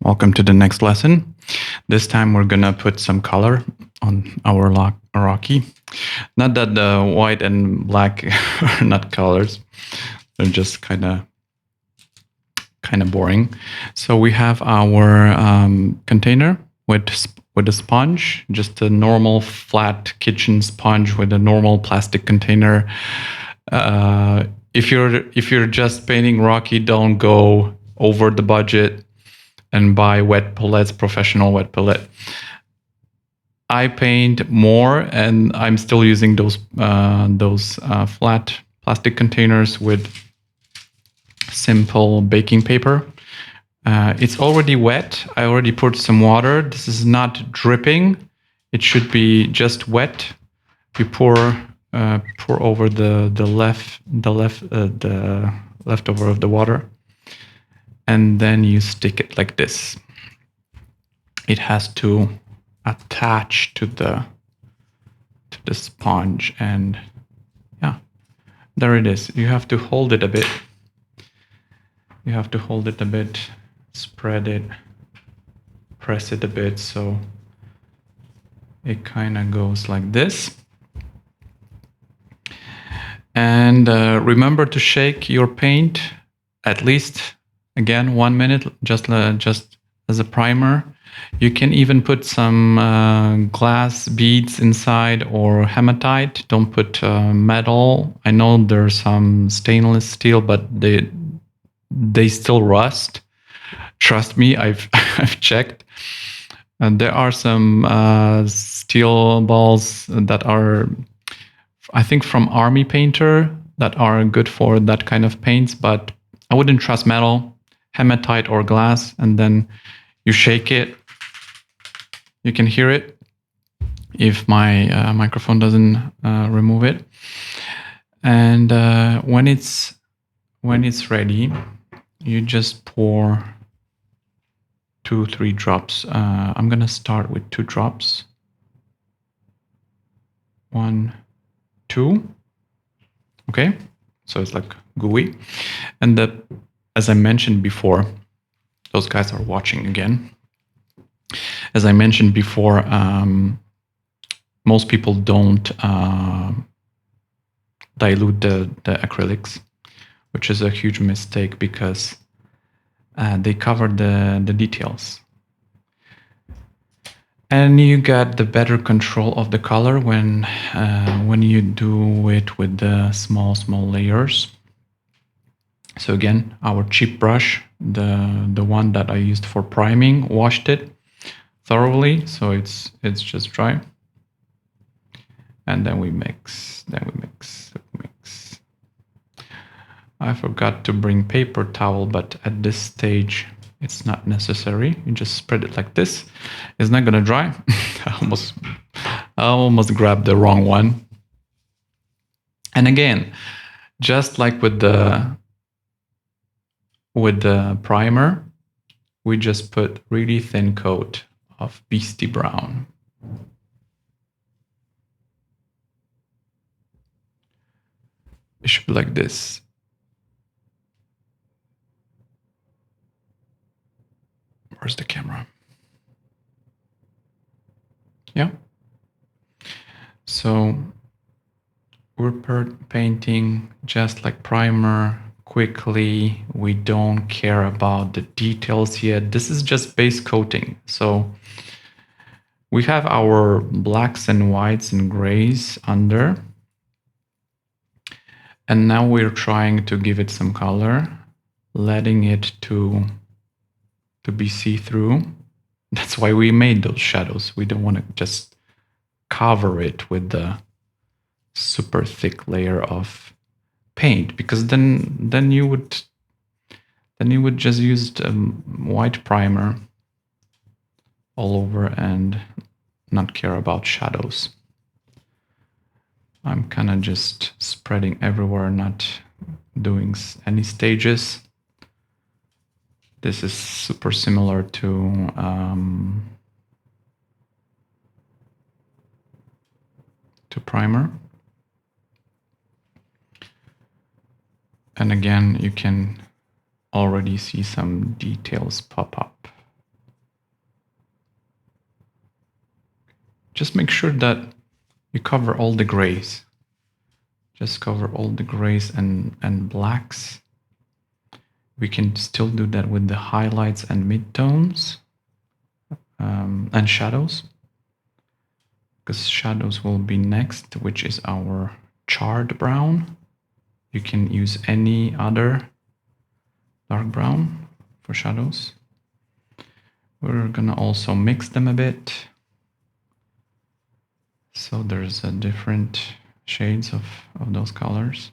welcome to the next lesson. This time we're gonna put some color on our Rocky. Not that the white and black are not colors, they're just kind of boring. So we have our container with a sponge, just a normal flat kitchen sponge with a normal plastic container. If you're just painting Rocky, don't go over the budget and buy wet palettes, professional wet palette. I paint more, and I'm still using those flat plastic containers with simple baking paper. It's already wet. I already put some water. This is not dripping. It should be just wet. You pour over the leftover of the water, and then you stick it like this. It has to attach to the sponge, and yeah, there it is. You have to hold it a bit. Spread it, press it a bit so it kind of goes like this. And remember to shake your paint at least, again, 1 minute, just as a primer. You can even put some glass beads inside or hematite. Don't put metal. I know there's some stainless steel, but they still rust. Trust me, I've checked. And there are some steel balls that are, I think, from Army Painter that are good for that kind of paints, but I wouldn't trust metal, hematite or glass. And then you shake it. You can hear it if my microphone doesn't remove it. And when it's ready, you just pour 2-3 drops. I'm gonna start with 2 drops. 1, 2. Okay, so it's like gooey. And as I mentioned before, those guys are watching again. As I mentioned before, most people don't dilute the acrylics, which is a huge mistake because they cover the details. And you get the better control of the color when you do it with the small layers. So again, our cheap brush, the one that I used for priming, washed it thoroughly, so it's just dry. And then we mix. I forgot to bring paper towel, but at this stage it's not necessary. You just spread it like this. It's not gonna dry. I almost grabbed the wrong one. And again, just like with the primer, we just put really thin coat of Beasty Brown. It should be like this. Where's the camera? Yeah. So we're painting just like primer, quickly. We don't care about the details yet. This is just base coating. So we have our blacks and whites and grays under. And now we're trying to give it some color, letting it to be see-through. That's why we made those shadows. We don't want to just cover it with the super thick layer of paint, because then you would just use white primer all over and not care about shadows. I'm kind of just spreading everywhere, not doing any stages. This is super similar to primer. And again, you can already see some details pop up. just make sure that you cover all the grays. Just cover all the grays and blacks. We can still do that with the highlights and midtones and shadows, because shadows will be next, which is our charred brown. You can use any other dark brown for shadows. We're gonna also mix them a bit, so there's a different shades of those colors.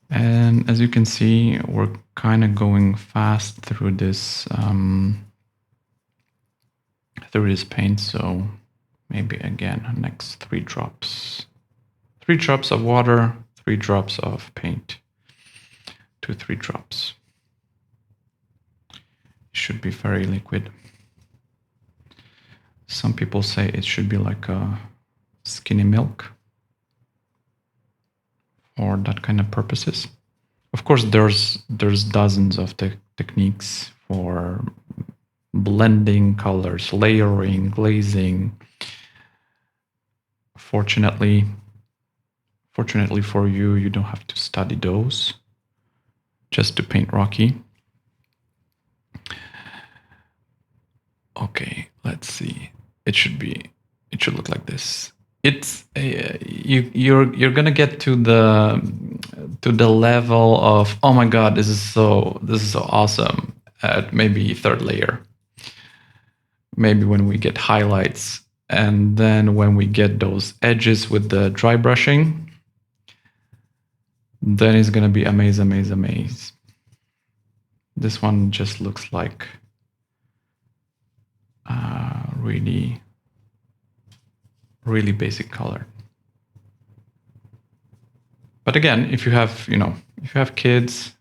And as you can see, we're kind of going fast through this paint. So maybe again, next 3 drops. 3 drops of water, 3 drops of paint. 2, 3 drops. It should be very liquid. Some people say it should be like a skinny milk for that kind of purposes. Of course, there's dozens of techniques for blending colors, layering, glazing. Fortunately for you, you don't have to study those just to paint Rocky. Okay, let's see. It should look like this. It's you're gonna get to the level of, oh my god, this is so awesome at maybe 3rd layer. Maybe when we get highlights, and then when we get those edges with the dry brushing, then it's gonna be amaze. This one just looks like really basic color. But again, if you have kids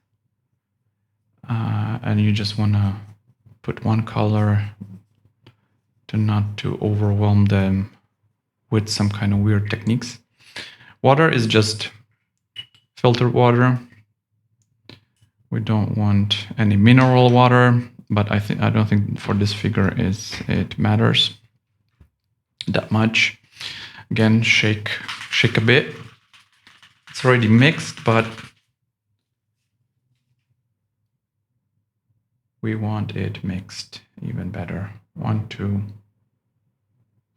and you just want to put one color to not to overwhelm them with some kind of weird techniques, water is just filtered water. We don't want any mineral water, but I don't think for this figure it matters that much. Again, shake a bit. It's already mixed, but we want it mixed even better. 1, 2,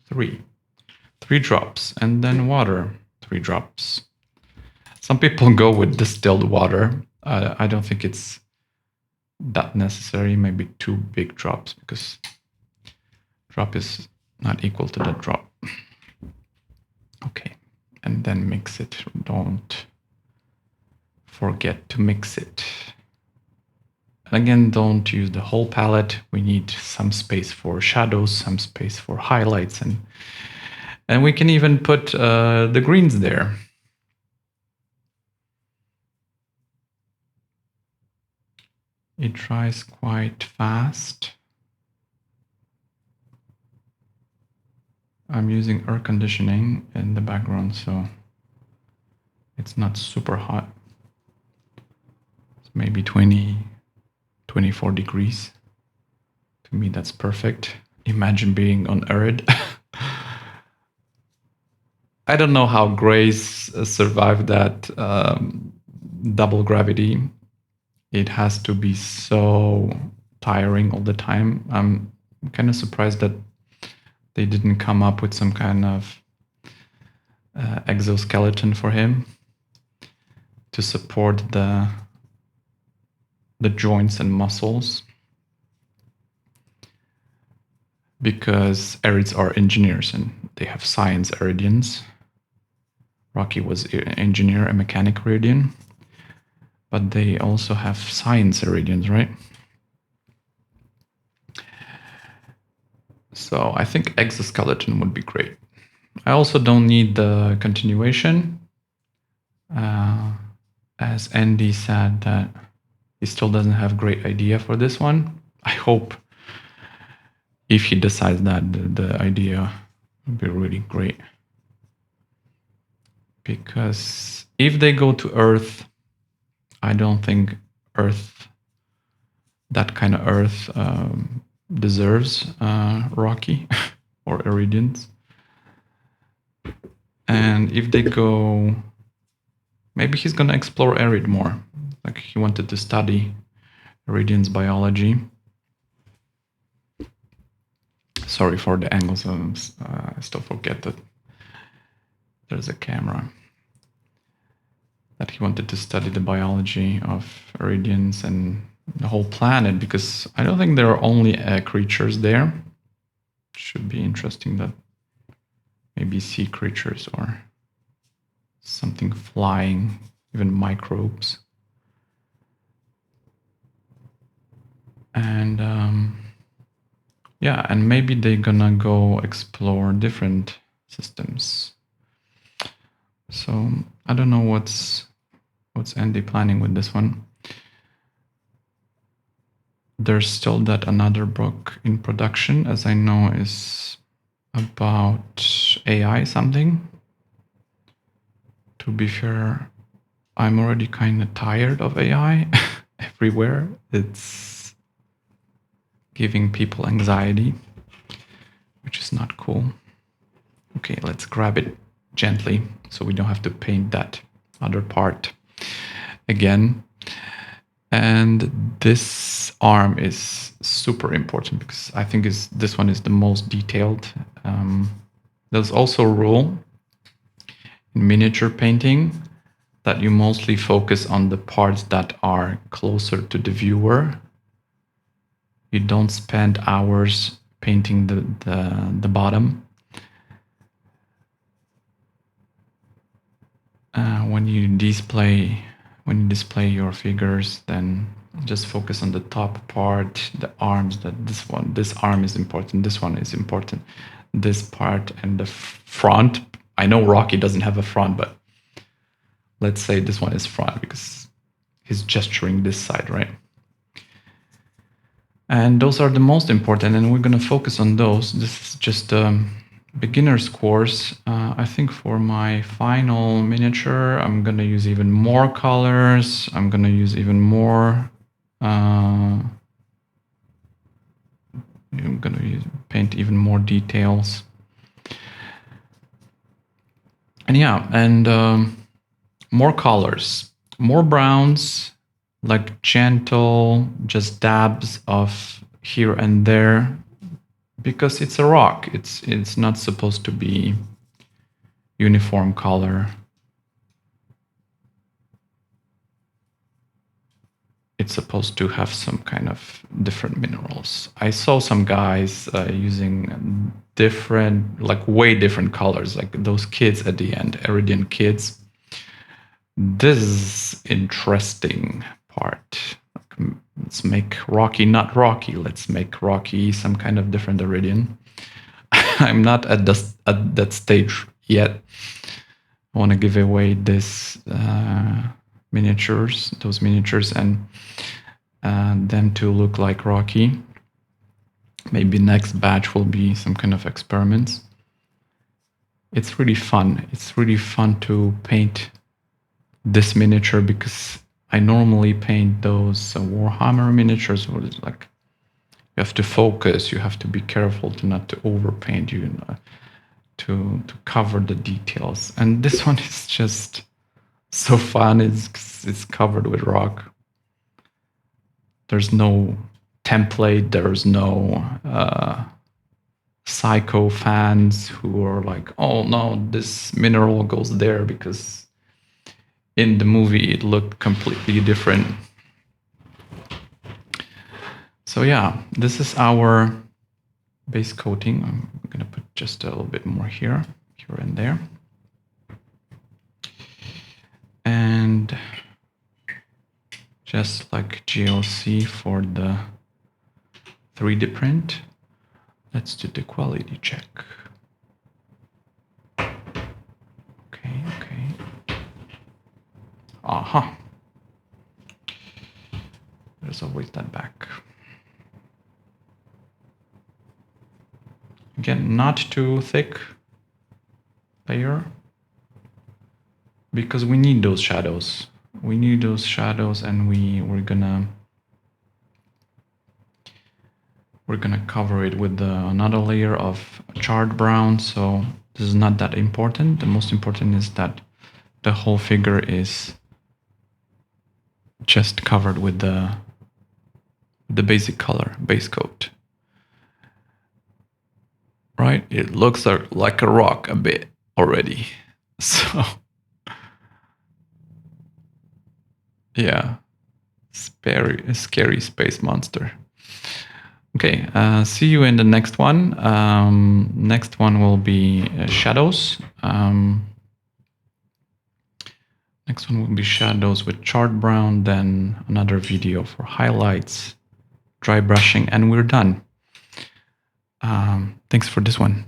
3. 3 drops, and then water, 3 drops. Some people go with distilled water. I don't think it's that necessary. Maybe 2 big drops, because drop is not equal to that drop. Okay, and then mix it. Don't forget to mix it. And again, don't use the whole palette. We need some space for shadows, some space for highlights, and we can even put the greens there. It dries quite fast. I'm using air conditioning in the background, so it's not super hot. It's maybe 24 degrees. To me, that's perfect. Imagine being on Earth. I don't know how grays survive that double gravity. It has to be so tiring all the time. I'm kind of surprised that they didn't come up with some kind of exoskeleton for him to support the joints and muscles, because Arids are engineers and they have science Aridians. Rocky was an engineer, a mechanic Aridian, but they also have science Aridians, right? So I think exoskeleton would be great. I also don't need the continuation. As Andy said, that he still doesn't have a great idea for this one. I hope if he decides that the idea would be really great. Because if they go to Earth, I don't think that kind of Earth deserves Rocky. or iridians. And if they go, maybe he's going to explore arid more. Like he wanted to study iridians biology. Sorry for the angles. I still forget that there's a camera. That he wanted to study the biology of iridians and the whole planet, because I don't think there are only creatures there. Should be interesting that maybe sea creatures or something flying, even microbes. And yeah, and maybe they're gonna go explore different systems. So I don't know what's Andy planning with this one. There's still that another book in production, as I know, is about AI something. To be fair, I'm already kind of tired of AI everywhere. It's giving people anxiety, which is not cool. Okay, let's grab it gently so we don't have to paint that other part again. And this arm is super important because I think this one is the most detailed. There's also a rule in miniature painting that you mostly focus on the parts that are closer to the viewer. You don't spend hours painting the bottom. When you display your figures, then just focus on the top part, the arms. That this arm is important. This one is important. This part and the front. I know Rocky doesn't have a front, but let's say this one is front because he's gesturing this side, right? And those are the most important, and we're going to focus on those. This is just a beginner's course. I think for my final miniature, I'm going to use even more colors. I'm going to use even more. I'm going to paint even more details. And yeah, and more colors, more browns, like gentle, just dabs of here and there, because it's a rock. It's not supposed to be uniform color. It's supposed to have some kind of different minerals. I saw some guys using different, like way different colors, like those kids at the end, Iridian kids. This is interesting part. Let's make Rocky not Rocky. Let's make Rocky some kind of different Iridian. I'm not at that stage yet. I want to give away this those miniatures, and them to look like Rocky. Maybe next batch will be some kind of experiments. It's really fun. It's really fun to paint this miniature because I normally paint those Warhammer miniatures where it's like you have to focus, you have to be careful to not to overpaint, to cover the details. And this one is just so fun. It's covered with rock. There's no template. There's no psycho fans who are like, oh no, this mineral goes there because in the movie it looked completely different. So yeah, this is our base coating. I'm gonna put just a little bit more here and there. And just like GLC for the 3D print, let's do the quality check. Okay. Aha. There's always that back. Again, not too thick layer, because we need those shadows. We need those shadows, and we're gonna we're gonna cover it with another layer of charred brown, so this is not that important. The most important is that the whole figure is just covered with the basic color, base coat. Right? It looks like a rock a bit already. So yeah, scary space monster. Okay, see you in the next one. Next one will be shadows. Next one will be shadows with charred brown, then another video for highlights, dry brushing, and we're done. Thanks for this one.